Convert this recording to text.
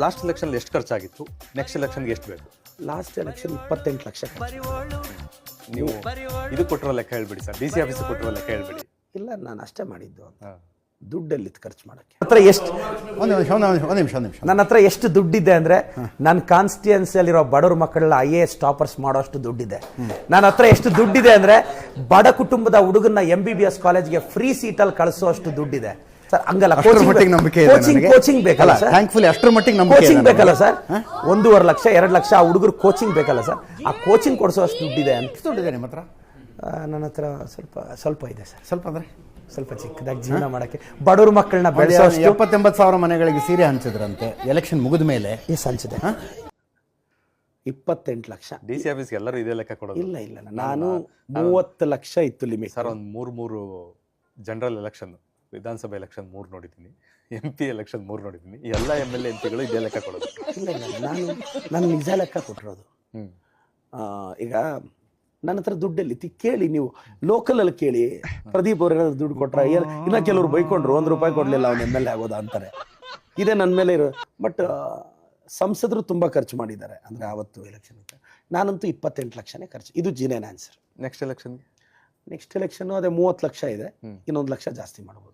Last election ಎಷ್ಟು ಖರ್ಚಾಗಿತ್ತು, next ಎಲೆಕ್ಷನ್ಗೆ ಎಷ್ಟು ಬೇಕು? ಲಾಸ್ಟ್ ಎಲೆಕ್ಷನ್ 28 ಲಕ್ಷ ಖರ್ಚು. ನೀವು ಇದು ಕೊಟ್ಟಿರೋ ಲೆಕ್ಕ ಹೇಳ್ಬಿಡಿ ಸರ್, ಡಿ ಸಿ ಆಫೀಸ್ ಕೊಟ್ಟಿರೋ ಲೆಕ್ಕ ಹೇಳ್ಬಿಡಿ. ಇಲ್ಲ, ನಾನು ಅಷ್ಟೇ ಮಾಡಿದ್ದು ಅಂತ. ಹಾಂ, ದುಡ್ಡಲ್ಲಿತ್ತು ಖರ್ಚು ಮಾಡೋಕ್ಕೆ. ಹತ್ರ ಎಷ್ಟು ಒಂದು ನಿಮಿಷ ನನ್ನ ಹತ್ರ ಎಷ್ಟು ದುಡ್ಡಿದೆ ಅಂದರೆ, ನನ್ನ ಕಾನ್ಸ್ಟಿಟ್ಯೂನ್ಸಿಯಲ್ಲಿರೋ ಬಡವ್ರ ಮಕ್ಕಳೆಲ್ಲ IAS ಟಾಪರ್ಸ್ ಮಾಡೋಷ್ಟು ದುಡ್ಡಿದೆ. ನನ್ನ ಹತ್ರ ಎಷ್ಟು ದುಡ್ಡಿದೆ ಅಂದರೆ, ಬಡ ಕುಟುಂಬದ ಹುಡುಗನ್ನ MBBS ಕಾಲೇಜ್ಗೆ ಫ್ರೀ ಸೀಟಲ್ಲಿ ಕಳಿಸೋಷ್ಟು ದುಡ್ಡಿದೆ ಸರ್. ಹಂಗಲ್ಲ, ಕೋಚಿಂಗ್ ಬೇಕಲ್ಲ ಸರ್, ಥ್ಯಾಂಕ್ಫುಲಿ ಅಷ್ಟರ ಮಟ್ಟಿಗೆ ನಮ್ಗೆ ಕೋಚಿಂಗ್ ಬೇಕಲ್ಲ ಸರ್. 1.5 ಲಕ್ಷ 2 ಲಕ್ಷ ಆ ಹುಡುಗರು ಕೋಚಿಂಗ್ ಬೇಕಲ್ಲ ಸರ್. ಆ ಕೋಚಿಂಗ್ ಕೊಡಿಸೋಷ್ಟು ದುಡ್ಡಿದೆ ಅಂತ. ದುಡ್ಡಿದೆ ನಿಮ್ಮ ಹತ್ರ? ನನ್ನ ಹತ್ರ ಸ್ವಲ್ಪ ಇದೆ ಸರ್. ಸ್ವಲ್ಪ ಅಂದರೆ ಸ್ವಲ್ಪ ಚಿಕ್ಕದಾಗಿ ಜೀವನ ಮಾಡೋಕ್ಕೆ, ಬಡವ್ರ ಮಕ್ಕಳನ್ನ ಬೆಳೆಸೋಷ್ಟು. 70-80 ಸಾವಿರ ಮನೆಗಳಿಗೆ ಸೀರೆ ಹಂಚಿದ್ರಂತೆ ಎಲೆಕ್ಷನ್ ಮುಗಿದ ಮೇಲೆ. ಎಷ್ಟು ಹಂಚಿದೆ? 28 ಲಕ್ಷ. ಡಿ ಸಿ ಆಫೀಸ್ಗೆ ಎಲ್ಲರೂ ಇದೇ ಲೆಕ್ಕ ಕೊಡೋದು? ಇಲ್ಲ, ನಾನು 30 ಲಕ್ಷ ಇತ್ತು ಲಿಮಿಟ್ ಸರ್. ಒಂದು ಮೂರು ಜನರಲ್ ಎಲೆಕ್ಷನ್, ವಿಧಾನಸಭೆ ಎಲೆಕ್ಷನ್ 3 ನೋಡಿದ್ದೀನಿ, MP ಎಲೆಕ್ಷನ್ 3 ನೋಡಿದ್ದೀನಿ. ಎಲ್ಲ MLA MPಗಳು ಇದೇ ಲೆಕ್ಕ ಕೊಡೋದು? ಇಲ್ಲ, ನಾನು ನಿಜ ಲೆಕ್ಕ ಕೊಟ್ಟಿರೋದು. ಈಗ ನನ್ನ ಹತ್ರ ದುಡ್ಡಲ್ಲಿ ಕೇಳಿ, ನೀವು ಲೋಕಲಲ್ಲಿ ಕೇಳಿ, ಪ್ರದೀಪ್ ಅವ್ರು ಏನಾದ್ರು ದುಡ್ಡು ಕೊಟ್ರ, ಇನ್ನ ಕೆಲವರು ಬೈಕೊಂಡ್ರು, 1 ರೂಪಾಯಿ ಕೊಡ್ಲಿಲ್ಲ ಅವ್ನು MLA ಆಗೋದಾ ಅಂತಾರೆ. ಇದೇ ನನ್ನ ಮೇಲೆ ಇರೋ. ಬಟ್ ಸಂಸದರು ತುಂಬಾ ಖರ್ಚು ಮಾಡಿದ್ದಾರೆ ಅಂದ್ರೆ ಆವತ್ತು ಎಲೆಕ್ಷನ್. ನಾನಂತೂ 28 ಲಕ್ಷನೇ ಖರ್ಚು. ಇದು ಜಿನೇನ್ ಆನ್ಸರ್. ನೆಕ್ಸ್ಟ್ ಎಲೆಕ್ಷನ್ ಅದೇ 30 ಲಕ್ಷ ಇದೆ, ಇನ್ನೊಂದು ಲಕ್ಷ ಜಾಸ್ತಿ ಮಾಡ್ಬೋದು.